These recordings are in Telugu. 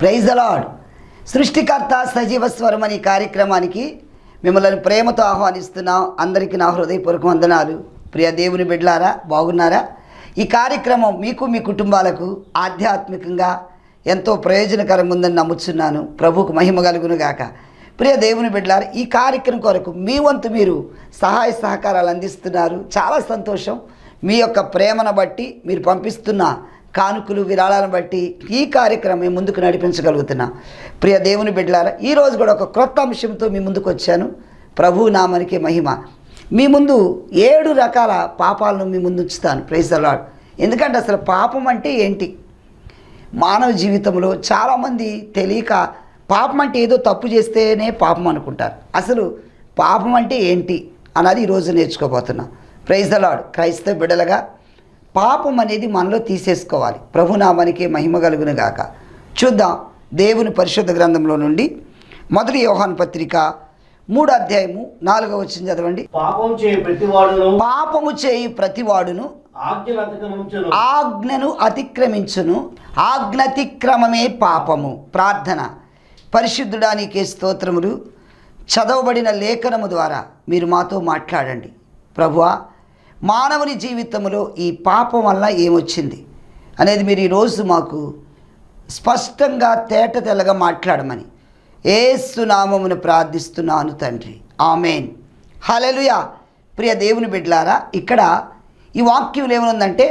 Praise the lord. సృష్టికర్త సజీవ స్వరం అనే కార్యక్రమానికి మిమ్మల్ని ప్రేమతో ఆహ్వానిస్తున్నాం. అందరికీ నా హృదయపూర్వక వందనాలు. ప్రియ దేవుని బిడ్డలారా, బాగున్నారా? ఈ కార్యక్రమం మీకు మీ కుటుంబాలకు ఆధ్యాత్మికంగా ఎంతో ప్రయోజనకరంగా ఉందని నమ్ముతున్నాను. ప్రభువుకు మహిమ కలుగును గాక. ప్రియ దేవుని బిడ్డలారా, ఈ కార్యక్రమం కొరకు మీ వంతు మీరు సహాయ సహకారాలు అందిస్తున్నారు. చాలా సంతోషం. మీ యొక్క ప్రేమను బట్టి, మీరు పంపిస్తున్న కానుకలు విరాళాలను బట్టి ఈ కార్యక్రమం ముందుకు నడిపించగలుగుతున్నా. ప్రియ దేవుని బిడ్డలారా, ఈరోజు కూడా ఒక క్రొత్త అంశంతో మీ ముందుకు వచ్చాను. ప్రభు నామానికి మహిమ. మీ ముందు 7 రకాల పాపాలను మీ ముందు ఉంచుతాను. Praise the lord. ఎందుకంటే అసలు పాపం అంటే ఏంటి? మానవ జీవితంలో చాలామంది తెలియక పాపం అంటే ఏదో తప్పు చేస్తేనే పాపం అనుకుంటారు. అసలు పాపం అంటే ఏంటి అన్నది ఈరోజు నేర్చుకోబోతున్నాం. Praise the lord. క్రైస్తవ బిడ్డలుగా పాపం అనేది మనలో తీసేసుకోవాలి. ప్రభునామానికి మహిమ కలుగును గాక. చూద్దాం దేవుని పరిశుద్ధ గ్రంథంలో నుండి మొదటి యోహాను పత్రిక 3వ అధ్యాయము 4వ వచనం చదవండి. పాపము చేయి ప్రతివాడును ఆజ్ఞను అతిక్రమించును, ఆజ్ఞాతిక్రమమే పాపము. ప్రార్థన. పరిశుద్ధుడా నీకే స్తోత్రములు. చదవబడిన లేఖనము ద్వారా మీరు మాతో మాట్లాడండి. ప్రభువా, మానవుని జీవితంలో ఈ పాపం వల్ల ఏమొచ్చింది అనేది మీరు ఈరోజు మాకు స్పష్టంగా తేట తెల్లగా మాట్లాడమని యేసు నామమును ప్రార్థిస్తున్నాను తండ్రి. ఆమేన్. హల్లెలూయా. ప్రియ దేవుని బిడ్డలారా, ఇక్కడ ఈ వాక్యం ఏమనుందంటే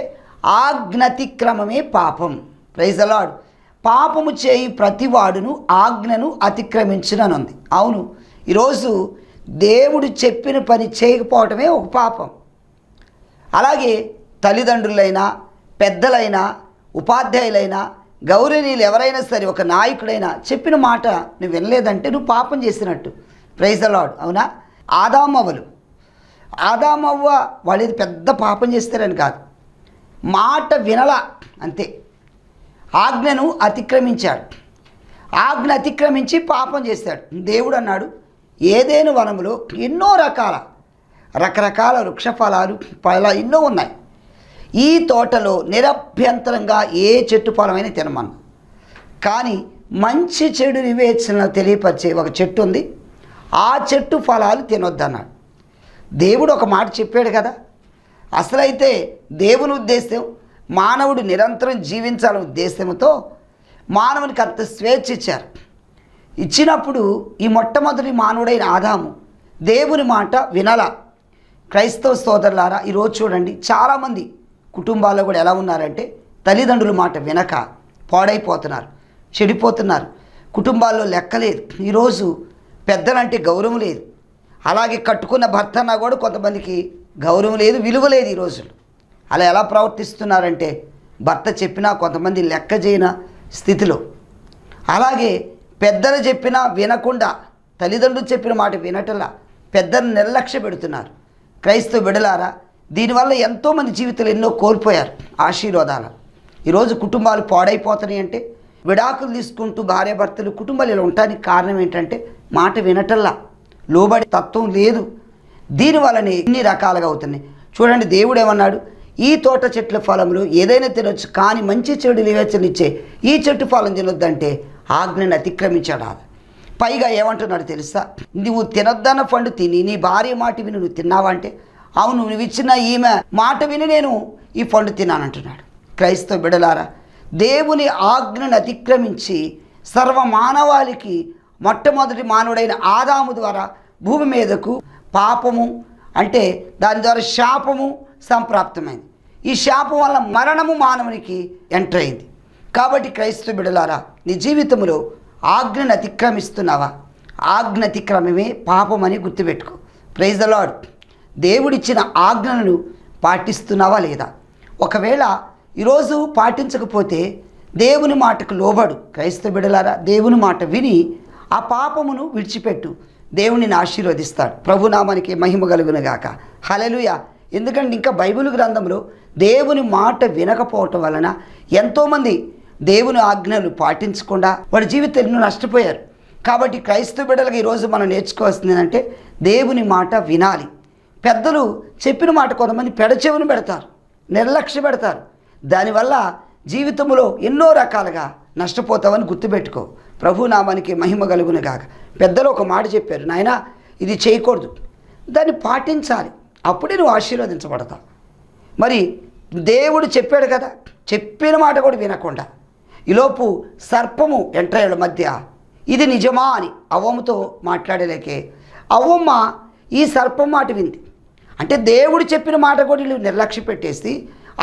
ఆజ్ఞాతిక్రమమే పాపం. Praise the lord. పాపము చేయి ప్రతివాడును ఆజ్ఞను అతిక్రమించుననుంది. అవును, ఈరోజు దేవుడు చెప్పిన పని చేయకపోవటమే ఒక పాపం. అలాగే తల్లిదండ్రులైనా, పెద్దలైనా, ఉపాధ్యాయులైనా, గౌరవనీయులు ఎవరైనా సరే, ఒక నాయకుడైనా చెప్పిన మాట నువ్వు వినలేదంటే నువ్వు పాపం చేసినట్టు. Praise the lord. అవునా? ఆదామవ్వ వాళ్ళు ఇది పెద్ద పాపం చేస్తారని కాదు, మాట వినలా అంతే. ఆజ్ఞను అతిక్రమించాడు. ఆజ్ఞ అతిక్రమించి పాపం చేశాడు. దేవుడు అన్నాడు, ఏదేను వనములో ఎన్నో రకరకాల వృక్షఫలాలు ఎన్నో ఉన్నాయి. ఈ తోటలో నిరభ్యంతరంగా ఏ చెట్టు ఫలమైనా తినమన్నా, కానీ మంచి చెడు వివేచన తెలియపరిచే ఒక చెట్టు ఉంది, ఆ చెట్టు ఫలాలు తినొద్దన్నాడు. దేవుడు ఒక మాట చెప్పాడు కదా. అసలైతే దేవుని ఉద్దేశం మానవుడు నిరంతరం జీవించాలనే ఉద్దేశంతో మానవునికి అంత స్వేచ్ఛ ఇచ్చారు. ఇచ్చినప్పుడు ఈ మొట్టమొదటి మానవుడైన ఆదాము దేవుని మాట వినల. క్రైస్తవ సోదరులారా, ఈరోజు చూడండి చాలామంది కుటుంబాల్లో కూడా ఎలా ఉన్నారంటే తల్లిదండ్రుల మాట వినక పాడైపోతున్నారు, చెడిపోతున్నారు. కుటుంబాల్లో లెక్కలేదు. ఈరోజు పెద్దలంటే గౌరవం లేదు. అలాగే కట్టుకున్న భర్త అన్నా కూడా కొంతమందికి గౌరవం లేదు, విలువ లేదు. ఈ రోజులు అలా ఎలా ప్రవర్తిస్తున్నారంటే భర్త చెప్పినా కొంతమంది లెక్క చేయని స్థితిలో. అలాగే పెద్దలు చెప్పినా వినకుండా తల్లిదండ్రులు చెప్పిన మాట వినటంలా పెద్దలను నిర్లక్ష్య పెడుతున్నారు. క్రైస్తవ బిడ్డలారా, దీనివల్ల ఎంతోమంది జీవితాలు ఎన్నో కోల్పోయారు ఆశీర్వాదాలు. ఈరోజు కుటుంబాలు పాడైపోతున్నాయి. అంటే విడాకులు తీసుకుంటూ భార్యాభర్తలు కుటుంబాలు ఇలా ఉండటానికి కారణం ఏంటంటే మాట వినటల్లా, లోబడి తత్వం లేదు. దీనివల్లనే ఇన్ని రకాలుగా అవుతున్నాయి. చూడండి, దేవుడు ఏమన్నాడు? ఈ తోట చెట్ల ఫలములు ఏదైనా తినొచ్చు, కానీ మంచి చెడు వివేచన ఇచ్చే ఈ చెట్టు ఫలం తినొద్దంటే ఆజ్ఞను అతిక్రమించాడు. పైగా ఏమంటున్నాడు తెలుసా? నువ్వు తినొద్దన్న పండు తిని నీ భార్య మాట విని నువ్వు తిన్నావా అంటే, అవును, నువ్వు ఇచ్చిన ఈమె మాట విని నేను ఈ పండు తిన్నానంటున్నాడు. క్రైస్తవ బిడ్డలారా, దేవుని ఆజ్ఞను అతిక్రమించి సర్వమానవాళికి మొట్టమొదటి మానవుడైన ఆదాము ద్వారా భూమి మీదకు పాపము అంటే దాని ద్వారా శాపము సంప్రాప్తమైంది. ఈ శాపం వల్ల మరణము మానవునికి ఎంటర్ అయింది. కాబట్టి క్రైస్తవ బిడ్డలారా, నీ జీవితంలో ఆజ్ఞను అతిక్రమిస్తున్నావా? ఆజ్ఞ అతిక్రమమే పాపమని గుర్తుపెట్టుకో. Praise the lord. దేవుడిచ్చిన ఆజ్ఞలను పాటిస్తున్నావా లేదా? ఒకవేళ ఈరోజు పాటించకపోతే దేవుని మాటకు లోబడు. క్రైస్తవ బిడ్డలారా, దేవుని మాట విని ఆ పాపమును విడిచిపెట్టు. దేవునిని ఆశీర్వదిస్తాడు. ప్రభునామానికి మహిమ కలుగును గాక. హల్లెలూయా. ఎందుకంటే ఇంకా బైబిల్ గ్రంథంలో దేవుని మాట వినకపోవటం వలన ఎంతోమంది దేవుని ఆజ్ఞలు పాటించకుండా వాడి జీవితాలను నష్టపోయారు. కాబట్టి క్రైస్తవ బిడ్డలకు ఈరోజు మనం నేర్చుకోవాల్సింది ఏంటంటే దేవుని మాట వినాలి. పెద్దలు చెప్పిన మాట కొంతమంది పెడచెవిని పెడతారు, నిర్లక్ష్య పెడతారు. దానివల్ల జీవితంలో ఎన్నో రకాలుగా నష్టపోతావని గుర్తుపెట్టుకో. ప్రభు నామానికి మహిమ కలుగును గాక. పెద్దలు ఒక మాట చెప్పారు, నాయన ఇది చేయకూడదు, దాన్ని పాటించాలి, అప్పుడే నువ్వు ఆశీర్వదించబడతావు. మరి దేవుడు చెప్పాడు కదా, చెప్పిన మాట కూడా వినకుండా ఈలోపు సర్పము ఎంట్రయ్యల మధ్య ఇది నిజమా అని అవ్వమ్మతో మాట్లాడలేకే అవ్వమ్మ ఈ సర్పం మాట వింది. అంటే దేవుడు చెప్పిన మాట కూడా వీళ్ళు నిర్లక్ష్య పెట్టేసి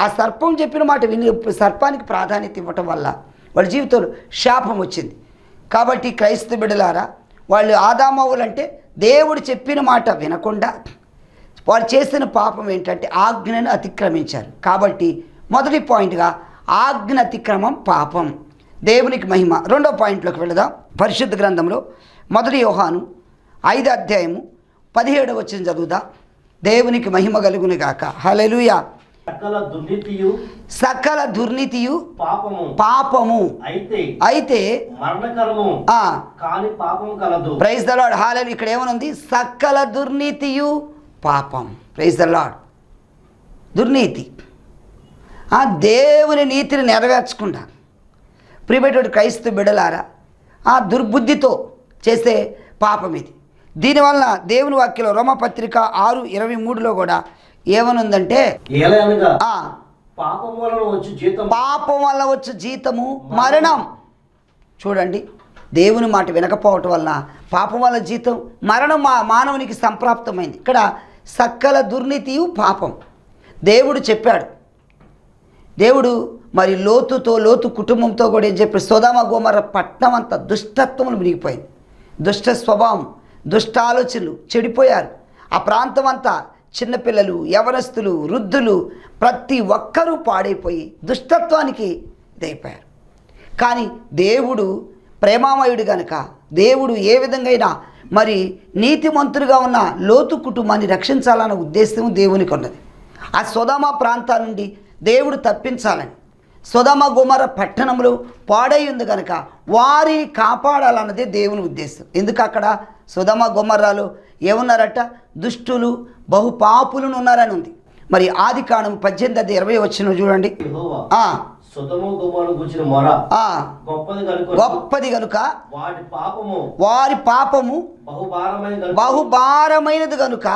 ఆ సర్పం చెప్పిన మాట విని సర్పానికి ప్రాధాన్యత ఇవ్వటం వల్ల వాళ్ళ జీవితంలో శాపం వచ్చింది. కాబట్టి క్రైస్తవ బిడ్డలారా, వాళ్ళు ఆదామవ్వులు అంటే దేవుడు చెప్పిన మాట వినకుండా వాళ్ళు చేసిన పాపం ఏంటంటే ఆజ్ఞను అతిక్రమించారు. కాబట్టి మొదటి పాయింట్గా ఆజ్ఞ అతిక్రమం పాపం. దేవునికి మహిమ. రెండో పాయింట్లోకి వెళదాం. పరిశుద్ధ గ్రంథంలో 1 యోహాను 5:17 చదువుదా. దేవునికి మహిమ కలుగును గాక. హల్లెలూయా. సకల దుర్నీతియు పాపము అయితే మరణకరము కాని పాపము కలదు. Praise the Lord. హల్లెలూయా. ఇక్కడ ఏమనుంది? సకల దుర్నీతియు పాపం. Praise the Lord. దుర్నీతి, దేవుని నీతిని నెరవేర్చకుండా ప్రియమైనటువంటి క్రైస్తవ బిడ్డలారా, ఆ దుర్బుద్ధితో చేసే పాపం ఇది. దీనివల్ల దేవుని వాక్యంలో రోమపత్రిక 6:23 కూడా ఏమనుందంటే పాపం వల్ల వచ్చే జీతము మరణం. చూడండి, దేవుని మాట వినకపోవటం వలన పాపం వల్ల జీతం మరణం మానవునికి సంప్రాప్తమైంది. ఇక్కడ సకల దుర్నీతియు పాపం. దేవుడు చెప్పాడు. దేవుడు మరి లోతు కుటుంబంతో కూడా ఏం చెప్పాడు? సొదొమ గొమొర్రా పట్టణం అంతా దుష్టత్వములు మునిగిపోయింది. దుష్ట స్వభావం, దుష్ట ఆలోచనలు చెడిపోయారు. ఆ ప్రాంతం అంతా చిన్నపిల్లలు, యవనస్తులు, వృద్ధులు ప్రతి ఒక్కరూ పాడైపోయి దుష్టత్వానికి ఇదైపోయారు. కానీ దేవుడు ప్రేమామయుడు కనుక దేవుడు ఏ విధంగా మరి నీతిమంతులుగా ఉన్న లోతు కుటుంబాన్ని రక్షించాలన్న ఉద్దేశం దేవునికి ఉన్నది. ఆ సొదొమ ప్రాంతాల నుండి దేవుడు తప్పించాలని, సొదొమ గొమొర్రా పట్టణంలో పాడై ఉంది కనుక వారిని కాపాడాలన్నదే దేవుని ఉద్దేశం. ఎందుకు అక్కడ సొదొమ గొమొర్రాలో ఏమున్నారట? దుష్టులు, బహుపాపులను ఉన్నారని ఉంది. మరి ఆదికాండం 18:20 చూడండి. గొప్పది కనుక వారి పాపము బహుభారమైనది కనుక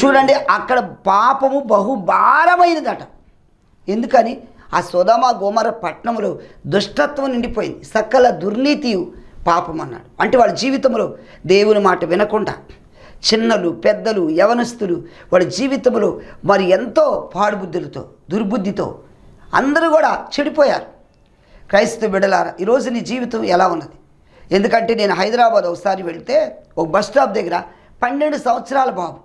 చూడండి, అక్కడ పాపము బహుభారమైనదట. ఎందుకని? ఆ సొదొమ గొమొర్రా పట్టణంలో దుష్టత్వం నిండిపోయింది. సకల దుర్నీతియు పాపం అన్నాడు. అంటే వాళ్ళ జీవితంలో దేవుని మాట వినకుండా చిన్నలు, పెద్దలు, యవనస్తులు వాళ్ళ జీవితంలో మరి ఎంతో పాడుబుద్ధులతో, దుర్బుద్ధితో అందరూ కూడా చెడిపోయారు. క్రైస్తవ బిడ్డలారా, ఈరోజు నీ జీవితం ఎలా ఉన్నది? ఎందుకంటే నేను హైదరాబాద్ ఒకసారి వెళ్తే ఒక బస్ స్టాప్ దగ్గర 12 సంవత్సరాల బాబు,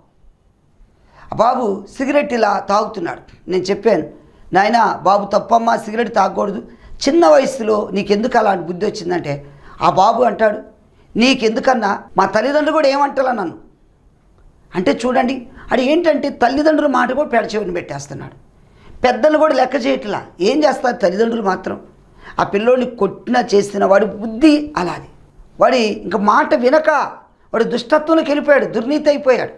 ఆ బాబు సిగరెట్ ఇలా తాగుతున్నాడు. నేను చెప్పాను, నాయన బాబు తప్పమ్మా, సిగరెట్ తాగకూడదు, చిన్న వయసులో నీకెందుకు అలాంటి బుద్ధి వచ్చిందంటే ఆ బాబు అంటాడు, నీకెందుకన్నా మా తల్లిదండ్రులు కూడా ఏమంటారా నన్ను అంటే. చూడండి, అది ఏంటంటే తల్లిదండ్రుల మాట కూడా పెడచెవిని పెట్టేస్తున్నాడు. పెద్దలు కూడా లెక్క చేయట్లా. ఏం చేస్తారు తల్లిదండ్రులు మాత్రం? ఆ పిల్లోడిని కొట్టినా చేసిన వాడి బుద్ధి అలాది. వాడి ఇంకా మాట వినక వాడు దుష్టత్వంలోకి వెళ్ళిపోయాడు, దుర్నీతి అయిపోయాడు.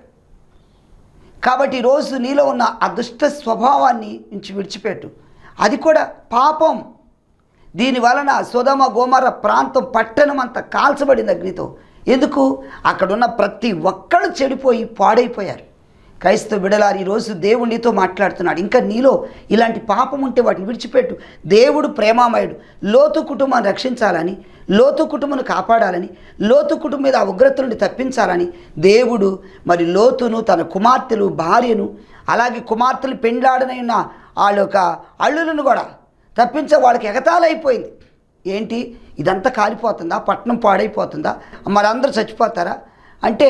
కాబట్టి ఈరోజు నీలో ఉన్న ఆ దుష్ట స్వభావాన్ని నుంచి విడిచిపెట్టు. అది కూడా పాపం. దీని వలన సొదొమ గొమొర్రా ప్రాంతం పట్టణం అంతా కాల్చబడింది అగ్నితో. ఎందుకు? అక్కడున్న ప్రతి ఒక్కళ్ళు చెడిపోయి పాడైపోయారు. క్రైస్తవ బిడ్డలారా, ఈరోజు దేవుడు నీతో మాట్లాడుతున్నాడు. ఇంకా నీలో ఇలాంటి పాపం ఉంటే వాటిని విడిచిపెట్టు. దేవుడు ప్రేమామయుడు. లోతు కుటుంబాన్ని రక్షించాలని, లోతు కుటుంబాన్ని కాపాడాలని, లోతు కుటుంబం మీద ఆ ఉగ్రత నుండి తప్పించాలని దేవుడు మరి లోతును, తన కుమార్తెలు, భార్యను, అలాగే కుమార్తెలు పెండ్లాడనై ఉన్న వాళ్ళ యొక్క అల్లులను కూడా తప్పించే వాళ్ళకి ఎగతాళైపోయింది. ఏంటి ఇదంతా కాలిపోతుందా? పట్టణం పాడైపోతుందా? మరి అందరూ చచ్చిపోతారా అంటే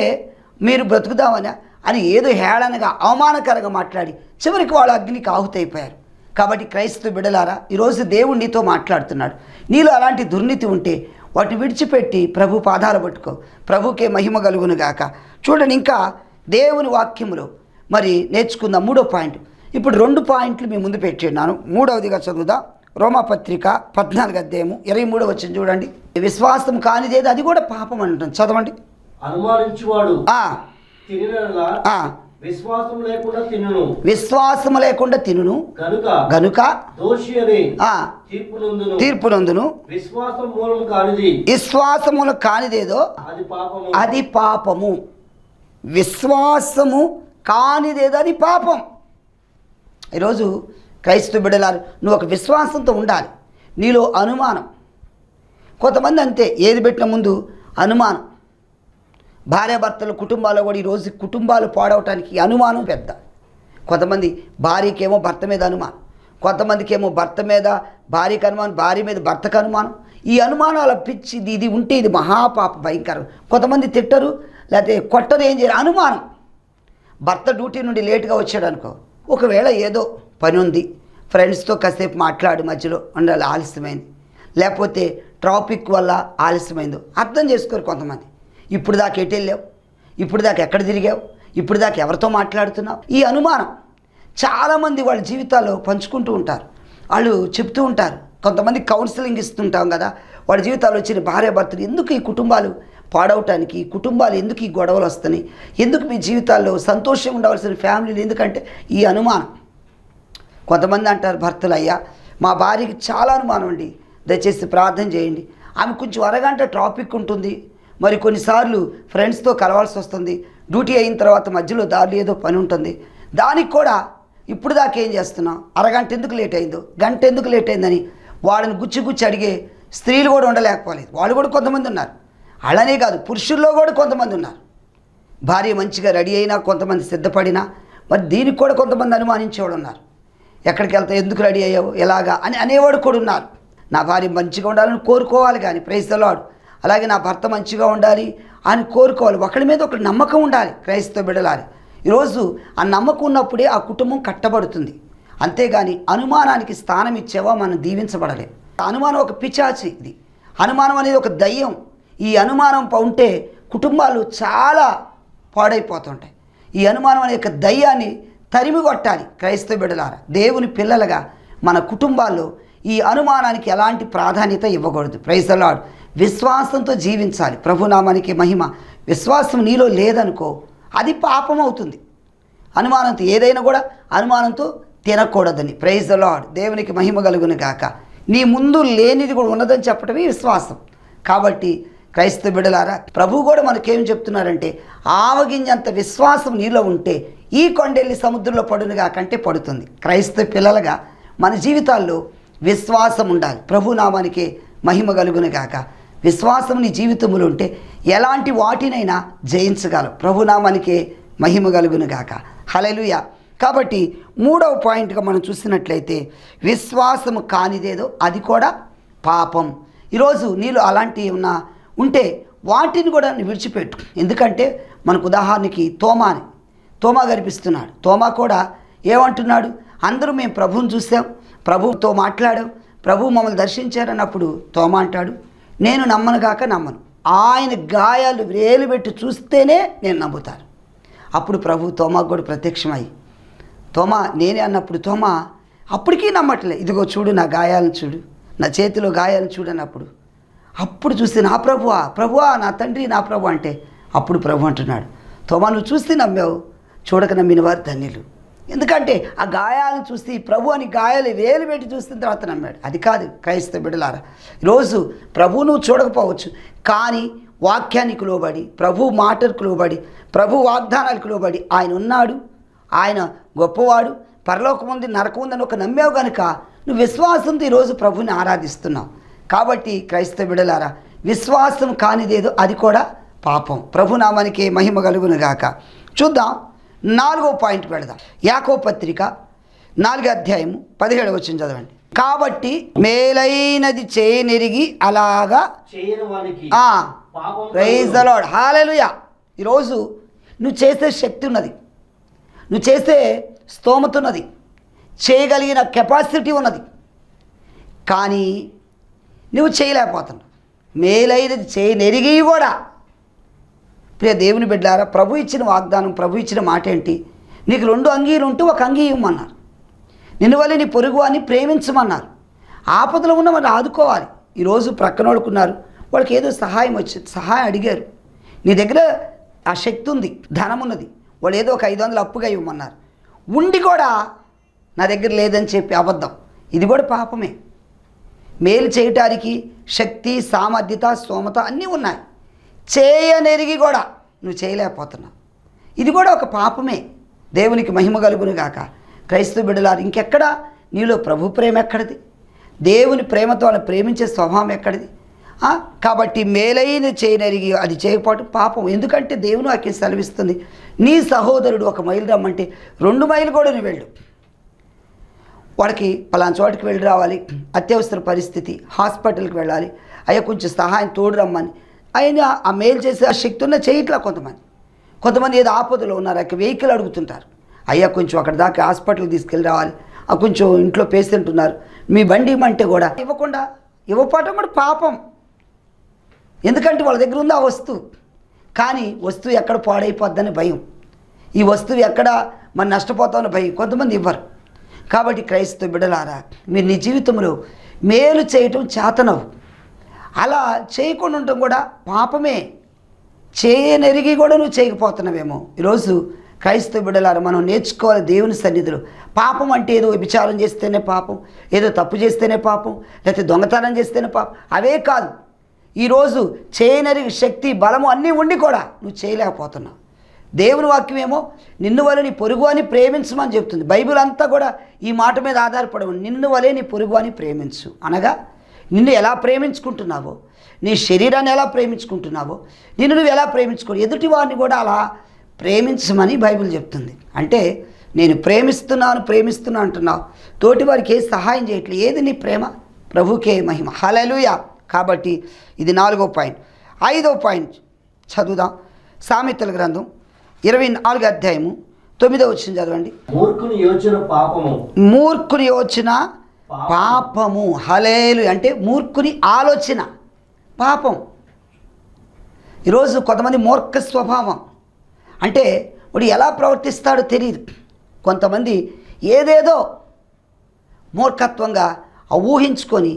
మీరు బ్రతుకుదామని అని ఏదో హేళనగా అవమానకరంగా మాట్లాడి చివరికి వాళ్ళు అగ్నికి ఆహుతైపోయారు. కాబట్టి క్రైస్తవ బిడ్డలారా, ఈరోజు దేవుడు నీతో మాట్లాడుతున్నాడు. నీలో అలాంటి దుర్నీతి ఉంటే వాటిని విడిచిపెట్టి ప్రభు పాదాలు పట్టుకో. ప్రభుకే మహిమ కలుగును గాక. చూడండి, ఇంకా దేవుని వాక్యములో మరి నేర్చుకుందాం. 3వ పాయింట్. ఇప్పుడు 2 పాయింట్లు మీ ముందు పెట్టిన్నాను. 3వదిగా చదువుదా. రోమపత్రిక 14:23 చూడండి. విశ్వాసం కానిదేది అది కూడా పాపం అంటుంది. చదవండి. అనుమానించువాడు విశ్వాసం లేకుండా తినును విశ్వాసము లేకుండా తినును గనుక దోషి అని తీర్పునందును. విశ్వాసములు కానిదేదో అది పాపము. విశ్వాసము కానిదేదో అది పాపం. ఈరోజు క్రైస్తవ బిడ్డలారు, నువ్వు ఒక విశ్వాసంతో ఉండాలి. నీలో అనుమానం, కొంతమంది అంతే, ఏది పెట్టిన ముందు అనుమానం. భార్యాభర్తలు కుటుంబాల్లో కూడా ఈరోజు కుటుంబాలు పాడవటానికి అనుమానం పెద్ద. కొంతమంది భార్యకేమో భర్త మీద అనుమానం, కొంతమందికి ఏమో భర్త మీద భార్యకు అనుమానం, భార్య మీద భర్తకు అనుమానం. ఈ అనుమానాల పిచ్చి ఇది ఉంటే ఇది మహాపాప, భయంకరం. కొంతమంది తిట్టరు, లేకపోతే కొట్టరు, ఏం చేయరు, అనుమానం. భర్త డ్యూటీ నుండి లేటుగా వచ్చాడు అనుకో, ఒకవేళ ఏదో పని ఉంది, ఫ్రెండ్స్తో కాసేపు మాట్లాడు, మధ్యలో ఉండాలి, ఆలస్యమైంది, లేకపోతే ట్రాఫిక్ వల్ల ఆలస్యమైందో అర్థం చేసుకోరు కొంతమంది. ఇప్పుడు దాకా ఎటు వెళ్ళావు, ఇప్పుడు దాకా ఎక్కడ తిరిగావు, ఇప్పుడు దాకా ఎవరితో మాట్లాడుతున్నావు, ఈ అనుమానం చాలామంది వాళ్ళ జీవితాల్లో పంచుకుంటూ ఉంటారు. వాళ్ళు చెప్తూ ఉంటారు. కొంతమంది కౌన్సిలింగ్ ఇస్తుంటాం కదా, వాళ్ళ జీవితాల్లో వచ్చిన భార్యాభర్తలు ఎందుకు ఈ కుటుంబాలు పాడవటానికి, ఈ కుటుంబాలు ఎందుకు ఈ గొడవలు వస్తున్నాయి, ఎందుకు మీ జీవితాల్లో సంతోషంగా ఉండవలసిన ఫ్యామిలీలు ఎందుకంటే ఈ అనుమానం. కొంతమంది అంటారు భర్తలు, అయ్యా మా భార్యకి చాలా అనుమానం అండి, దయచేసి ప్రార్థన చేయండి. ఆమె కొంచెం అరగంట ట్రాఫిక్ ఉంటుంది, మరి కొన్నిసార్లు ఫ్రెండ్స్తో కలవాల్సి వస్తుంది, డ్యూటీ అయిన తర్వాత మధ్యలో దారిలో ఏదో పని ఉంటుంది, దానికి కూడా ఇప్పుడు దాకా ఏం చేస్తున్నాం, అరగంట ఎందుకు లేట్ అయిందో, గంట ఎందుకు లేట్ అయిందని వాళ్ళని గుచ్చి అడిగే స్త్రీలు కూడా ఉండలేకపోలేదు. వాళ్ళు కూడా కొంతమంది ఉన్నారు. అలానే కాదు, పురుషుల్లో కూడా కొంతమంది ఉన్నారు. భార్య మంచిగా రెడీ అయినా, కొంతమంది సిద్ధపడినా, మరి దీనికి కూడా కొంతమంది అనుమానించేవాడు ఉన్నారు. ఎక్కడికి వెళ్తా, ఎందుకు రెడీ అయ్యావు, ఎలాగా అని అనేవాడు కూడా ఉన్నారు. నా భార్య మంచిగా ఉండాలని కోరుకోవాలి, కానీ ప్రైజ్ ది లార్డ్, అలాగే నా భర్త మంచిగా ఉండాలి అని కోరుకోవాలి. ఒకరి మీద ఒకరి నమ్మకం ఉండాలి. క్రైస్తవ బిడ్డలారి, ఈరోజు ఆ నమ్మకం ఉన్నప్పుడే ఆ కుటుంబం కట్టబడుతుంది. అంతేగాని అనుమానానికి స్థానం ఇచ్చేవా మనం దీవించబడలేదు. అనుమానం ఒక పిచాచి, ఇది అనుమానం అనేది ఒక దయ్యం. ఈ అనుమానం ఉంటే కుటుంబాలు చాలా పాడైపోతుంటాయి. ఈ అనుమానం అనే ఒక దయ్యాన్ని తరిమి కొట్టాలి. క్రైస్తవ బిడ్డలారా, దేవుని పిల్లలుగా మన కుటుంబాల్లో ఈ అనుమానానికి ఎలాంటి ప్రాధాన్యత ఇవ్వకూడదు. Praise the lord. విశ్వాసంతో జీవించాలి. ప్రభునామానికి మహిమ. విశ్వాసం నీలో లేదనుకో, అది పాపం అవుతుంది. అనుమానంతో ఏదైనా కూడా అనుమానంతో తినకూడదని. Praise the Lord. దేవునికి మహిమ కలుగును గాక. నీ ముందు లేనిది కూడా ఉన్నదని చెప్పడమే విశ్వాసం. కాబట్టి క్రైస్తవ బిడ్డలారా, ప్రభు కూడా మనకేం చెప్తున్నారంటే, ఆవగింజంత విశ్వాసం నీలో ఉంటే ఈ కొండెల్లి సముద్రంలో పడునుగా కంటే పడుతుంది. క్రైస్తవ పిల్లలుగా మన జీవితాల్లో విశ్వాసం ఉండాలి. ప్రభు నామానికి మహిమ కలుగును గాక. విశ్వాసం నీ జీవితంలో ఉంటే ఎలాంటి వాటినైనా జయించగలవు. ప్రభునామానికి మహిమ కలుగును గాక. హల్లెలూయా. కాబట్టి మూడవ పాయింట్గా మనం చూసినట్లయితే, విశ్వాసము కానిదేదో అది కూడా పాపం. ఈరోజు నీలో అలాంటివి ఉంటే వాటిని కూడా విడిచిపెట్టు. ఎందుకంటే మనకు ఉదాహరణకి తోమా కనిపిస్తున్నాడు. తోమా కూడా ఏమంటున్నాడు, అందరూ మేము ప్రభువుని చూసాం, ప్రభువుతో మాట్లాడాం, ప్రభు మమ్మల్ని దర్శించారన్నప్పుడు తోమా అంటాడు, నేను నమ్మనుగాక నమ్మను, ఆయన గాయాలు వేలు పెట్టి చూస్తేనే నేను నమ్ముతాను. అప్పుడు ప్రభు తోమాకు కూడా ప్రత్యక్షమై, తోమా నేనే అన్నప్పుడు తోమా అప్పటికీ నమ్మట్లే. ఇదిగో చూడు నా గాయాలను చూడు, నా చేతిలో గాయాలను చూడు అన్నప్పుడు అప్పుడు చూస్తే నా ప్రభువా నా తండ్రి నా ప్రభు అంటే, అప్పుడు ప్రభు అంటున్నాడు, తోమా నువ్వు చూస్తే నమ్మావు, చూడక నమ్మిన వారు ధన్యులు. ఎందుకంటే ఆ గాయాలను చూసి ప్రభు అని గాయాలు వేలు పెట్టి చూసిన తర్వాత నమ్మాడు. అది కాదు క్రైస్తవ బిడ్డలారా. ఈరోజు ప్రభు నువ్వు చూడకపోవచ్చు, కానీ వాక్యానికి లోబడి, ప్రభు మాటలకు లోబడి, ప్రభు వాగ్దానాలకు లోబడి ఆయన ఉన్నాడు, ఆయన గొప్పవాడు, పరలోకం ఉంది నరకం ఉందని ఒక నమ్మావు కనుక నువ్వు విశ్వాసంతో ఈరోజు ప్రభుని ఆరాధిస్తున్నావు. కాబట్టి క్రైస్తవ బిడ్డలారా, విశ్వాసం కానిదేదో అది కూడా పాపం. ప్రభునామానికి మహిమ కలుగును గాక. చూద్దాం, 4వ పాయింట్కి వెళదాం. యాకోబు పత్రిక 4వ అధ్యాయము 17వ వచనం చదవండి. కాబట్టి మేలైనది చేయనెరిగి అలాగా ప్రైజ్ ది లార్డ్. హల్లెలూయా. ఈరోజు నువ్వు చేసే శక్తి ఉన్నది, నువ్వు చేసే స్తోమత ఉన్నది, చేయగలిగిన కెపాసిటీ ఉన్నది, కానీ నువ్వు చేయలేకపోతున్నావు. మేలైనది చేయనెరిగి కూడా. ప్రియ దేవుని బిడ్డలారా, ప్రభు ఇచ్చిన వాగ్దానం, ప్రభు ఇచ్చిన మాట ఏంటి? నీకు 2 అంగీలు ఉంటూ ఒక అంగీ ఇవ్వమన్నారు. నిన్ను వల్ల నీ పొరుగు అని ప్రేమించమన్నారు. ఆపదలో ఉన్న వాళ్ళు ఆదుకోవాలి. ఈరోజు ప్రక్కనోడుకున్నారు, వాళ్ళకి ఏదో సహాయం వచ్చింది, సహాయం అడిగారు. నీ దగ్గర ఆ శక్తి ఉంది, ధనం ఉన్నది, వాళ్ళు ఏదో ఒక 500 అప్పుగా ఇవ్వమన్నారు, ఉండి కూడా నా దగ్గర లేదని చెప్పి అబద్ధం, ఇది కూడా పాపమే. మేలు చేయటానికి శక్తి, సామర్థ్యత, స్తోమత అన్నీ ఉన్నాయి, చేయనెరిగి కూడా నువ్వు చేయలేకపోతున్నావు, ఇది కూడా ఒక పాపమే. దేవునికి మహిమ కలుగును గాక. క్రైస్తవ బిడ్డలారు, ఇంకెక్కడ నీలో ప్రభు ప్రేమ ఎక్కడిది? దేవుని ప్రేమతో వాళ్ళని ప్రేమించే స్వభావం ఎక్కడిది? కాబట్టి మేలైన చేయనరిగి అది చేయకపోవడం పాపం. ఎందుకంటే దేవుని వాక్యం సెలవిస్తుంది, నీ సహోదరుడు 1 మైలు రమ్మంటే 2 మైలు కూడా నువ్వు వెళ్ళు. వాడికి పలానా చోటికి వెళ్ళి రావాలి, అత్యవసర పరిస్థితి, హాస్పిటల్కి వెళ్ళాలి, అయ్యా కొంచెం సహాయం తోడు రమ్మని ఆయన ఆ మేలు చేసే ఆ శక్తి ఉన్న చేయట్లా. కొంతమంది ఏదో ఆపదలో ఉన్నారు, వెహికల్ అడుగుతుంటారు, అయ్యా కొంచెం అక్కడ దాకా హాస్పిటల్కి తీసుకెళ్ళి రావాలి, కొంచెం ఇంట్లో పేషెంట్ ఉన్నారు, మీ బండి ఇవ్వమంటే కూడా ఇవ్వకపోవటం కూడా పాపం. ఎందుకంటే వాళ్ళ దగ్గర ఉంది ఆ వస్తువు, కానీ వస్తువు ఎక్కడ పాడైపోద్దని భయం, ఈ వస్తువు ఎక్కడ మనం నష్టపోతామని భయం, కొంతమంది ఇవ్వరు. కాబట్టి క్రైస్తవ బిడ్డలారా, మీరు నీ జీవితంలో మేలు చేయటం చేతనవు, అలా చేయకుండా ఉండటం కూడా పాపమే. చేయనెరిగి కూడా నువ్వు చేయకపోతున్నావేమో. ఈరోజు క్రైస్తవ బిడ్డలారా, మనం నేర్చుకోవాలి దేవుని సన్నిధిలో. పాపం అంటే ఏదో విచారం చేస్తేనే పాపం, ఏదో తప్పు చేస్తేనే పాపం, లేకపోతే దొంగతనం చేస్తేనే పాపం, అవే కాదు. ఈరోజు చేయనెరిగి శక్తి, బలము అన్నీ ఉండి కూడా నువ్వు చేయలేకపోతున్నావు. దేవుని వాక్యమేమో నిన్ను వలె నీ పొరుగు అని ప్రేమించమని చెప్తుంది. బైబిల్ అంతా కూడా ఈ మాట మీద ఆధారపడి ఉంది, నిన్ను వలె నీ పొరుగు అని ప్రేమించు. అనగా నిన్ను ఎలా ప్రేమించుకుంటున్నావో, నీ శరీరాన్ని ఎలా ప్రేమించుకుంటున్నావో, నిన్ను నువ్వు ఎలా ప్రేమించుకో, ఎదుటి వారిని కూడా అలా ప్రేమించమని బైబిల్ చెప్తుంది. అంటే నేను ప్రేమిస్తున్నా అంటున్నావు, తోటి వారికి ఏ సహాయం చేయట్లేదు, ఏది నీ ప్రేమ? ప్రభుకే మహిమ. హల్లెలూయా. కాబట్టి ఇది 4వ పాయింట్. 5వ పాయింట్ చదువుదాం. సామెతల గ్రంథం 24వ అధ్యాయము 9వ వచనం చదవండి. మూర్ఖుని యోచన పాపము. మూర్ఖుని యోచన పాపము. హల్లెలూయా. అంటే మూర్ఖుని ఆలోచన పాపం. ఈరోజు కొంతమంది మూర్ఖ స్వభావం, అంటే వాడు ఎలా ప్రవర్తిస్తాడో తెలియదు. కొంతమంది ఏదేదో మూర్ఖత్వంగా ఊహించుకొని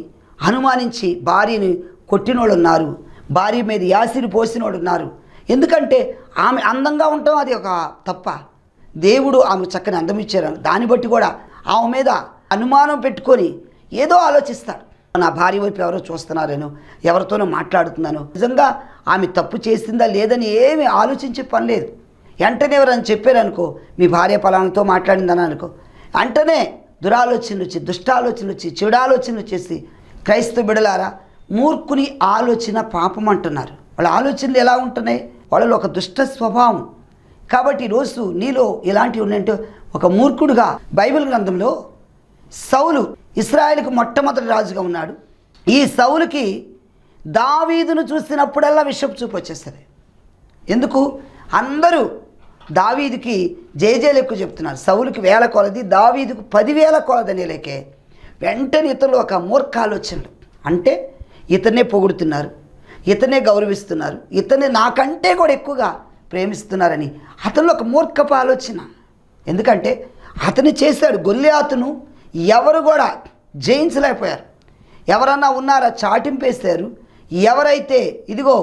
అనుమానించి భార్యని కొట్టినోళ్ళు ఉన్నారు, భార్య మీద యాసిడ్ పోసినోళ్ళు ఉన్నారు. ఎందుకంటే ఆమె అందంగా ఉండటం అది ఒక తప్ప, దేవుడు ఆమె చక్కని అందం ఇచ్చారు, దాన్ని బట్టి కూడా ఆమె మీద అనుమానం పెట్టుకొని ఏదో ఆలోచిస్తాడు. నా భార్య వైపు ఎవరో చూస్తున్నారేనో, ఎవరితోనో మాట్లాడుతున్నానో, నిజంగా ఆమె తప్పు చేసిందా లేదని ఏమీ ఆలోచించే పని లేదు. వెంటనే ఎవరని చెప్పారనుకో, మీ భార్య పలానాతో మాట్లాడిందని అనుకో, వెంటనే దురాలోచనలు వచ్చి, దుష్టాలోచనలు వచ్చి, చెడాలోచనలు వచ్చేసి, క్రైస్తవ బిడలారా, మూర్ఖుని ఆలోచన పాపం అంటున్నారు. వాళ్ళ ఆలోచనలు ఎలా ఉంటున్నాయి? వాళ్ళలో ఒక దుష్ట స్వభావం. కాబట్టి ఈరోజు నీలో ఇలాంటివి ఉన్నాయంటే ఒక మూర్ఖుడుగా. బైబిల్ గ్రంథంలో సౌలు ఇశ్రాయేలుకు మొట్టమొదటి రాజుగా ఉన్నాడు. ఈ సౌలుకి దావీదును చూసినప్పుడల్లా విషపు చూపు వచ్చేస్తుంది. ఎందుకు? అందరూ దావీదుకి జేజేలు ఎక్కువ చెప్తున్నారు. సౌలుకి 1000 కొలది, దావీదుకు 10,000 కొలదనే లేకే. వెంటనే ఇతరులు ఒక మూర్ఖ ఆలోచనలు, అంటే ఇతన్నే పొగుడుతున్నారు, ఇతనే గౌరవిస్తున్నారు, ఇతనే నాకంటే కూడా ఎక్కువగా ప్రేమిస్తున్నారని అతనిలో ఒక మూర్ఖపు ఆలోచన. ఎందుకంటే అతను చేశాడు. గొల్లియాతును ఎవరు కూడా జయించలేకపోయారు. ఎవరన్నా ఉన్నారా? చాటింపేశారు. ఎవరైతే ఇదిగో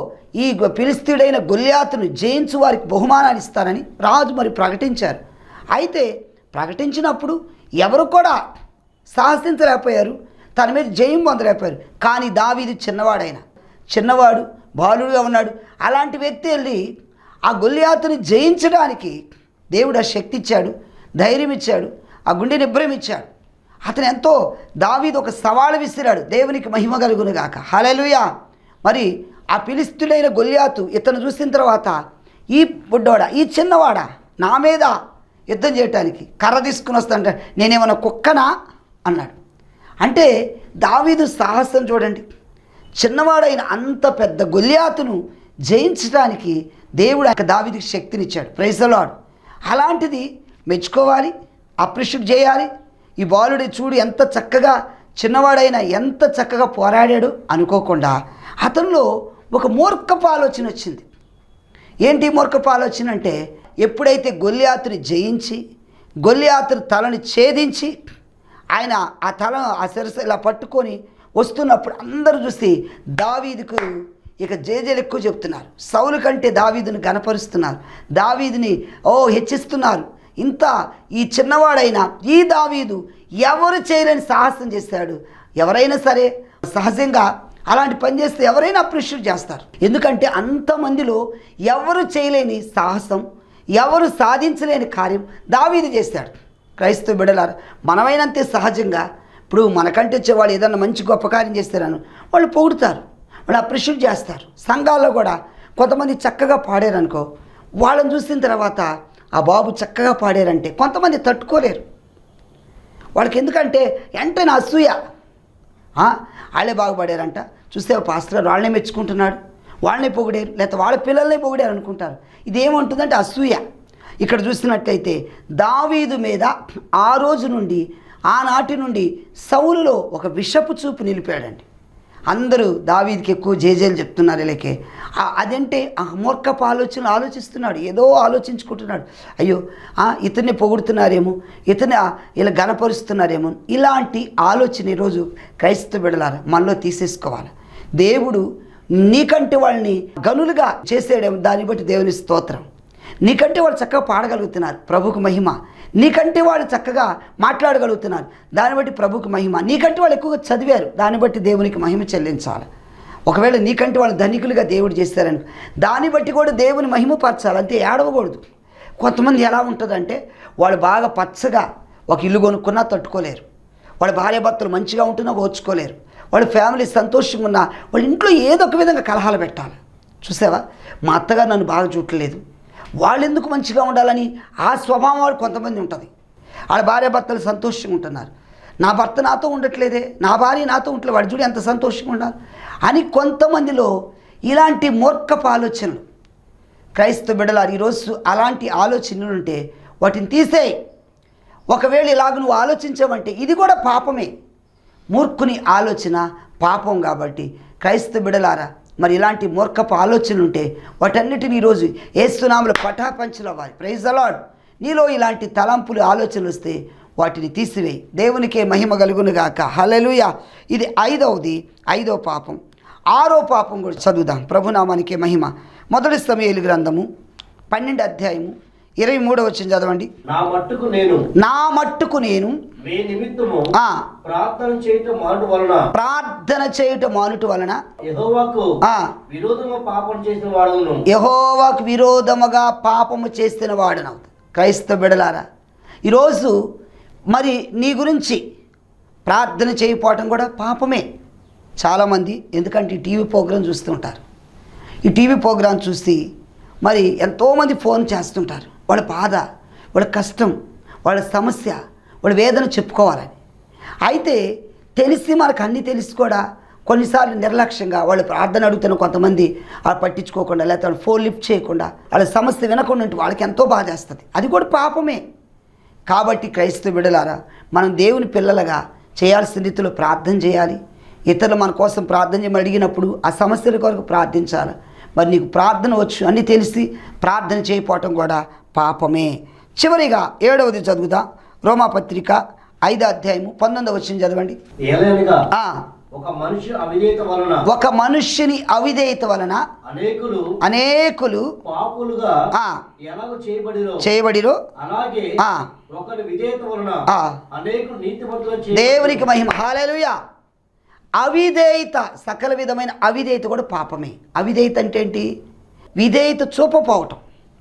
ఈ ఫిలిష్తీయుడైన గొల్లియాతును జయించు వారికి బహుమానాలు ఇస్తారని రాజు మరి ప్రకటించారు. అయితే ప్రకటించినప్పుడు ఎవరు కూడా సాహసించలేకపోయారు, తన మీద జయం పొందలేకపోయారు. కానీ దావీదు చిన్నవాడు బాలుడుగా ఉన్నాడు. అలాంటి వ్యక్తి వెళ్ళి ఆ గొల్లియాతుని జయించడానికి దేవుడు ఆ శక్తి ఇచ్చాడు, ధైర్యం ఇచ్చాడు, ఆ గుండె నిబ్బరం ఇచ్చాడు. అతను ఎంతో దావీదు ఒక సవాలు విసిరాడు. దేవునికి మహిమ కలుగును గాక. హల్లెలూయా. మరి ఆ ఫిలిష్తీయుడైన గొల్లియాతు ఇతను చూసిన తర్వాత, ఈ బుడ్డోడా, ఈ చిన్నవాడా నా మీద యుద్ధం చేయటానికి కర్ర తీసుకుని వస్తాంట, నేనేమన్నా కుక్కనా అన్నాడు. అంటే దావీదు సాహసం చూడండి. చిన్నవాడైన అంత పెద్ద గొల్లియాతును జయించడానికి దేవుడు దావీదుకి శక్తినిచ్చాడు. Praise the Lord. అలాంటిది మెచ్చుకోవాలి, అప్రిషియేట్ చేయాలి. ఈ బాలుడి చూడు ఎంత చక్కగా, చిన్నవాడైనా ఎంత చక్కగా పోరాడాడు అనుకోకుండా అతనిలో ఒక మూర్ఖపు ఆలోచన వచ్చింది. ఏంటి మూర్ఖపు ఆలోచన అంటే, ఎప్పుడైతే గొల్లియాతుని జయించి గొల్లియాతుని తలని ఛేదించి ఆయన ఆ శిరస్సు ఇలా పట్టుకొని వస్తున్నప్పుడు అందరూ చూసి దావీదుకు ఇక జేజేలు ఎక్కువ చెప్తున్నారు. సౌలు కంటే దావీదుని గణపరుస్తున్నారు, దావీదుని హెచ్చిస్తున్నారు. ఇంత ఈ చిన్నవాడైనా ఈ దావీదు ఎవరు చేయలేని సాహసం చేశాడు. ఎవరైనా సరే సహజంగా అలాంటి పని చేస్తే ఎవరైనా అప్రిషియేట్ చేస్తారు. ఎందుకంటే అంతమందిలో ఎవరు చేయలేని సాహసం, ఎవరు సాధించలేని కార్యం దావీదు చేశాడు. క్రైస్తవ బిడ్డలారా, మనమైనంతే సహజంగా ఇప్పుడు మనకంటే వాళ్ళు ఏదన్నా మంచి గొప్ప కార్యం చేస్తారని వాళ్ళు పొగుడుతారు, వాళ్ళు అప్రిషియేట్ చేస్తారు. సంఘాల్లో కూడా కొంతమంది చక్కగా పాడారనుకో, వాళ్ళని చూసిన తర్వాత ఆ బాబు చక్కగా పాడారంటే కొంతమంది తట్టుకోలేరు. వాళ్ళకి ఎందుకంటే వెంటనే అసూయ, వాళ్ళే బాగుపడారంట, చూస్తే పాస్టర్ వాళ్ళనే మెచ్చుకుంటున్నాడు, వాళ్ళనే పొగిడారు, లేకపోతే వాళ్ళ పిల్లల్నే పొగిడారు అనుకుంటారు. ఇదేమంటుందంటే అసూయ. ఇక్కడ చూసినట్లయితే దావీదు మీద ఆ రోజు నుండి ఆనాటి నుండి సౌలులో ఒక విషపు చూపు నిలిపాడండి. అందరూ దావీదుకి ఎక్కువ జేజేలు చెప్తున్నారు. ఇలాగే అదంటే ఆ మూర్ఖపు ఆలోచనలు ఆలోచిస్తున్నాడు, ఏదో ఆలోచించుకుంటున్నాడు. అయ్యో ఇతన్ని పొగుడుతున్నారేమో, ఇతన్ని ఇలా గణపరుస్తున్నారేమో, ఇలాంటి ఆలోచన ఈరోజు క్రైస్తవ బిడ్డలారా మనలో తీసేసుకోవాలి. దేవుడు నీకంటే వాళ్ళని గనులుగా చేసేయడం, దాన్ని బట్టి దేవుని స్తోత్రం. నీకంటే వాళ్ళు చక్కగా పాడగలుగుతున్నారు, ప్రభుకు మహిమ. నీకంటే వాళ్ళు చక్కగా మాట్లాడగలుగుతున్నారు, దాన్ని బట్టి ప్రభుకు మహిమ. నీకంటే వాళ్ళు ఎక్కువగా చదివారు, దాన్ని బట్టి దేవునికి మహిమ చెల్లించాలి. ఒకవేళ నీకంటే వాళ్ళు ధనికులుగా దేవుడు చేస్తారని దాన్ని బట్టి కూడా దేవుని మహిమపరచాలి, అంతే, ఏడవకూడదు. కొంతమంది ఎలా ఉంటుందంటే వాళ్ళు బాగా పచ్చగా ఒక ఇల్లు కొనుక్కున్నా తట్టుకోలేరు, వాళ్ళ భార్యాభర్తలు మంచిగా ఉంటున్నా ఓర్చుకోలేరు, వాళ్ళ ఫ్యామిలీ సంతోషంగా ఉన్నా వాళ్ళ ఇంట్లో ఏదో ఒక విధంగా కలహాలు పెట్టాలి. చూసావా, మా అత్తగారు నన్ను బాగా చూడలేదు, వాళ్ళు ఎందుకు మంచిగా ఉండాలని ఆ స్వభావం వాళ్ళు కొంతమంది ఉంటుంది. వాళ్ళ భార్యాభర్తలు సంతోషంగా ఉంటున్నారు, నా భర్త నాతో ఉండట్లేదే, నా భార్య నాతో ఉండట్లేదు, వాడు చూడు ఎంత సంతోషంగా ఉండాలి అని కొంతమందిలో ఇలాంటి మూర్ఖపు ఆలోచనలు. క్రైస్తవ బిడ్డలారు, ఈరోజు అలాంటి ఆలోచనలు ఉంటే వాటిని తీసేయి. ఒకవేళ ఇలాగ నువ్వు ఆలోచించావంటే ఇది కూడా పాపమే. మూర్ఖుని ఆలోచన పాపం. కాబట్టి క్రైస్తవ బిడ్డలారా, మరి ఇలాంటి మూర్ఖపు ఆలోచనలు ఉంటే వాటన్నిటిని ఈరోజు యేసు నామములో పటాపంచలవ్వాలి. Praise the lord. నీలో ఇలాంటి తలంపులు ఆలోచనలు వస్తే వాటిని తీసివేయి. దేవునికే మహిమ కలుగునుగాక. హల్లెలూయా. ఇది ఐదవ పాపం. 6వ పాపం కూడా చదువుదాం. ప్రభునామానికే మహిమ. మొదటి సమూయేలు గ్రంథము 12వ అధ్యాయము 23వ వచనం చదవండి. నా మట్టుకు నేను మీ నిమిత్తము ప్రార్థన చేయటం మానుట వలన యెహోవాకు విరోధముగా పాపము చేసిన వాడును. క్రైస్తవ బిడ్డలారా, ఈరోజు మరి నీ గురించి ప్రార్థన చేయకపోవటం కూడా పాపమే. చాలామంది ఎందుకంటే ఈ టీవీ ప్రోగ్రాం చూస్తుంటారు, ఈ టీవీ ప్రోగ్రాం చూసి మరి ఎంతోమంది ఫోన్ చేస్తుంటారు. వాళ్ళ బాధ, వాళ్ళ కష్టం, వాళ్ళ సమస్య, వాళ్ళ వేదన చెప్పుకోవాలని. అయితే తెలిసి మనకు అన్నీ తెలిసి కూడా కొన్నిసార్లు నిర్లక్ష్యంగా వాళ్ళు ప్రార్థన అడుగుతున్న కొంతమంది పట్టించుకోకుండా, లేకపోతే వాళ్ళు ఫోన్ లిఫ్ట్ చేయకుండా, వాళ్ళ సమస్య వినకుండా ఉంటే వాళ్ళకి ఎంతో బాధ వేస్తుంది. అది కూడా పాపమే. కాబట్టి క్రైస్తవ బిడ్డలారా, మనం దేవుని పిల్లలుగా చేయాల్సిన రీతిలో ప్రార్థన చేయాలి. ఇతరులు మన కోసం ప్రార్థన చేయమని అడిగినప్పుడు ఆ సమస్యల కొరకు ప్రార్థించాలి. మరి నీకు ప్రార్థన వచ్చు అన్నీ తెలిసి ప్రార్థన చేయకపోవటం కూడా పాపమే. చివరిగా 7వది చదువుదా. రోమాపత్రిక 5వ అధ్యాయము 19వ వచనం చదవండి. ఒక మనుష్యుని అవిధేయత వలన అనేకులు చేయబడిరో దేవునికి మహిమ. హల్లెలూయా. అవిధేయత, సకల విధమైన అవిధేయత కూడా పాపమే. అవిధేయత అంటే ఏంటి? విధేయత చూపపోవటం.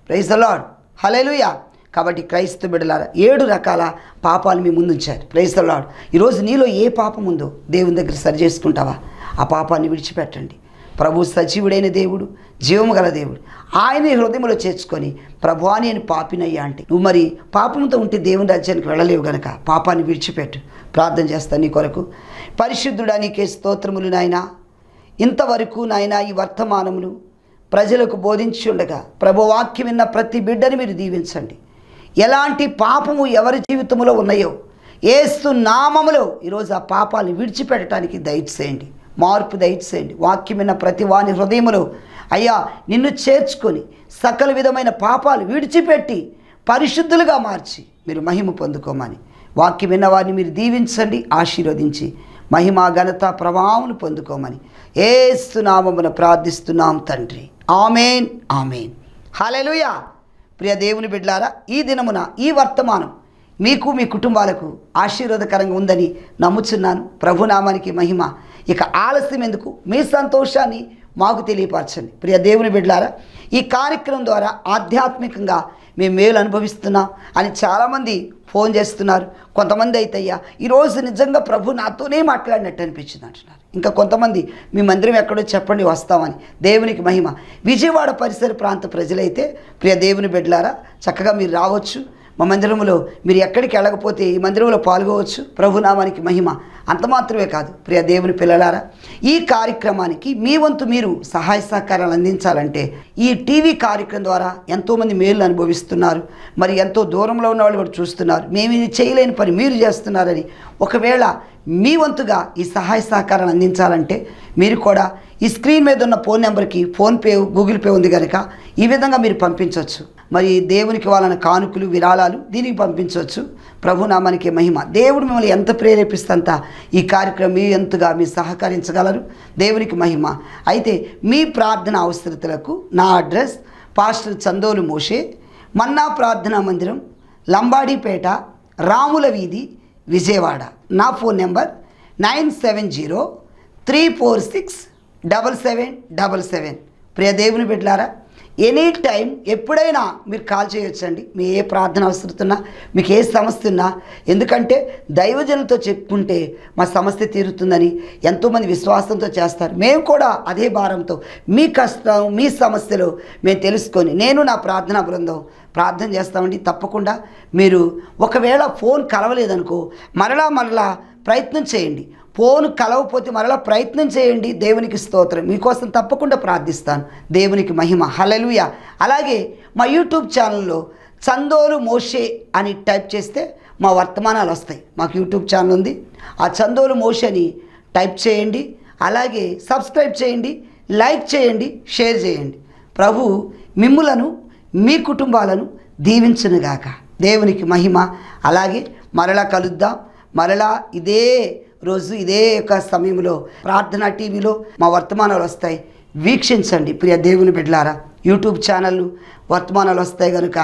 Praise the Lord. హల్లెలూయా. కాబట్టి క్రైస్తవ బిడ్డలారా, 7 రకాల పాపాలు మీ ముందు ఉంచారు. Praise the Lord. ఈరోజు నీలో ఏ పాపం ఉందో దేవుని దగ్గర సరి చేసుకుంటావా? ఆ పాపాన్ని విడిచిపెట్టండి. ప్రభు సజీవుడైన దేవుడు, జీవము గల దేవుడు. ఆయన హృదయంలో చేర్చుకొని ప్రభువా నేను పాపినయ్యా అంటే నువ్వు మరి పాపంతో ఉంటే దేవుని రాజ్యానికి వెళ్ళలేవు గనక పాపాన్ని విడిచిపెట్టు. ప్రార్థన చేస్తాను నీ కొరకు. పరిశుద్ధుడా నీకే స్తోత్రములు నాయనా. ఇంతవరకు నాయనా ఈ వర్తమానములు ప్రజలకు బోధించి ఉండగా ప్రభు వాక్యం విన్న ప్రతి బిడ్డని మీరు దీవించండి. ఎలాంటి పాపము ఎవరి జీవితంలో ఉన్నాయో యేసు నామములో ఈరోజు ఆ పాపాలను విడిచిపెట్టడానికి దయచేయండి, మార్పు దయచేయండి. వాక్యం విన్న ప్రతి వాని హృదయములో అయ్యా నిన్ను చేర్చుకొని సకల విధమైన పాపాలు విడిచిపెట్టి పరిశుద్ధులుగా మార్చి మీరు మహిమ పొందుకోమని వాక్యం విన్న వారిని మీరు దీవించండి, ఆశీర్వదించి మహిమ ఘనత ప్రభావమును పొందుకోమని యేసు నామమున ప్రార్థిస్తున్నాం తండ్రి. ఆమేన్, ఆమేన్. హల్లెలూయా. ప్రియ దేవుని బిడ్డలారా, ఈ దినమున ఈ వర్తమానం మీకు మీ కుటుంబాలకు ఆశీర్వాదకరంగా ఉందని నమ్ముచున్నాను. ప్రభునామానికి మహిమ. ఇక ఆలస్యం ఎందుకు, మీ సంతోషాన్ని మాకు తెలియపరచండి. ప్రియ దేవుని బిడ్డలారా, ఈ కార్యక్రమం ద్వారా ఆధ్యాత్మికంగా మేము మేలు అనుభవిస్తున్నాం అని చాలామంది ఫోన్ చేస్తున్నారు. కొంతమంది అయితే అయ్యా ఈరోజు నిజంగా ప్రభు నాతోనే మాట్లాడినట్టు అనిపించింది అంటున్నారు. ఇంకా కొంతమంది మీ మందిరం ఎక్కడో చెప్పండి వస్తామని. దేవునికి మహిమ. విజయవాడ పరిసర ప్రాంత ప్రజలైతే ప్రియ దేవుని బిడ్డలారా చక్కగా మీరు రావచ్చు. మా మందిరంలో మీరు ఎక్కడికి వెళ్ళకపోతే ఈ మందిరంలో పాల్గొవచ్చు. ప్రభునామానికి మహిమ. అంత మాత్రమే కాదు ప్రియ దేవుని పిల్లలారా, ఈ కార్యక్రమానికి మీ వంతు మీరు సహాయ సహకారాలు అందించాలంటే ఈ టీవీ కార్యక్రమం ద్వారా ఎంతోమంది మేలు అనుభవిస్తున్నారు. మరి ఎంతో దూరంలో ఉన్న వాళ్ళు కూడా చూస్తున్నారు. మేము ఇది చేయలేని పని మీరు చేస్తున్నారని ఒకవేళ మీ వంతుగా ఈ సహాయ సహకారాలు అందించాలంటే మీరు కూడా ఈ స్క్రీన్ మీద ఉన్న ఫోన్ నెంబర్కి ఫోన్పే, గూగుల్ పే ఉంది కనుక ఈ విధంగా మీరు పంపించవచ్చు. మరి దేవునికి వాళ్ళని కానుకలు, విరాళాలు దీనికి పంపించవచ్చు. ప్రభునామానికి మహిమ. దేవుడు మిమ్మల్ని ఎంత ప్రేరేపిస్తంత ఈ కార్యక్రమం మీ ఎంతగా మీరు సహకరించగలరు. దేవునికి మహిమ. అయితే మీ ప్రార్థన అవసరతలకు నా అడ్రస్ పాస్టర్ చందోలు మోషే, మన్నా ప్రార్థనా మందిరం, లంబాడీపేట, రాముల వీధి, విజయవాడ. నా ఫోన్ నెంబర్ 9703467777. ప్రియ దేవుని బిడ్డలారా, ఎనీ టైం ఎప్పుడైనా మీరు కాల్ చేయొచ్చండి. మీ ఏ ప్రార్థన అవసరతున్నా, మీకు ఏ సమస్య ఉన్నా. ఎందుకంటే దైవజనులతో చెప్పుకుంటే మా సమస్య తీరుతుందని ఎంతోమంది విశ్వాసంతో చేస్తారు. మేము కూడా అదే భారంతో మీ కష్టం, మీ సమస్యలు మేము తెలుసుకొని నేను నా ప్రార్థనా బృందం ప్రార్థన చేస్తామండి. తప్పకుండా మీరు ఒకవేళ ఫోన్ కలవలేదనుకో మరలా ప్రయత్నం చేయండి. ఫోన్ కలవకపోతే మరలా ప్రయత్నం చేయండి. దేవునికి స్తోత్రం. మీకోసం తప్పకుండా ప్రార్థిస్తాను. దేవునికి మహిమ. హల్లెలూయా. అలాగే మా యూట్యూబ్ ఛానల్లో చందోలు మోషే అని టైప్ చేస్తే మా వర్తమానాలు వస్తాయి. మాకు యూట్యూబ్ ఛానల్ ఉంది. ఆ చందోలు మోషే అని టైప్ చేయండి. అలాగే సబ్స్క్రైబ్ చేయండి, లైక్ చేయండి, షేర్ చేయండి. ప్రభు మిమ్ములను మీ కుటుంబాలను దీవించునుగాక. దేవునికి మహిమ. అలాగే మరలా కలుద్దాం. మరలా ఇదే రోజు ఇదే యొక్క సమయంలో ప్రార్థన టీవీలో మా వర్తమానాలు వస్తాయి. వీక్షించండి ప్రియ దేవుని బిడ్డలారా. యూట్యూబ్ ఛానళ్ళు వర్తమానాలు వస్తాయి కనుక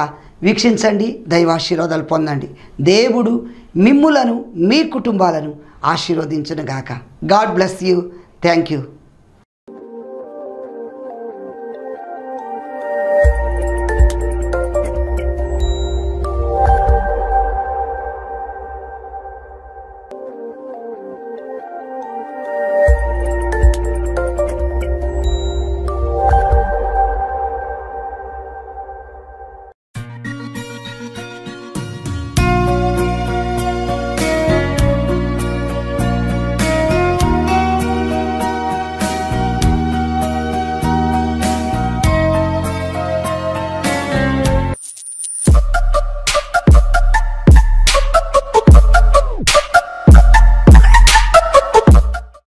వీక్షించండి, దైవాశీర్వాదాలు పొందండి. దేవుడు మిమ్ములను మీ కుటుంబాలను ఆశీర్వదించునుగాక. God bless you. Thank you.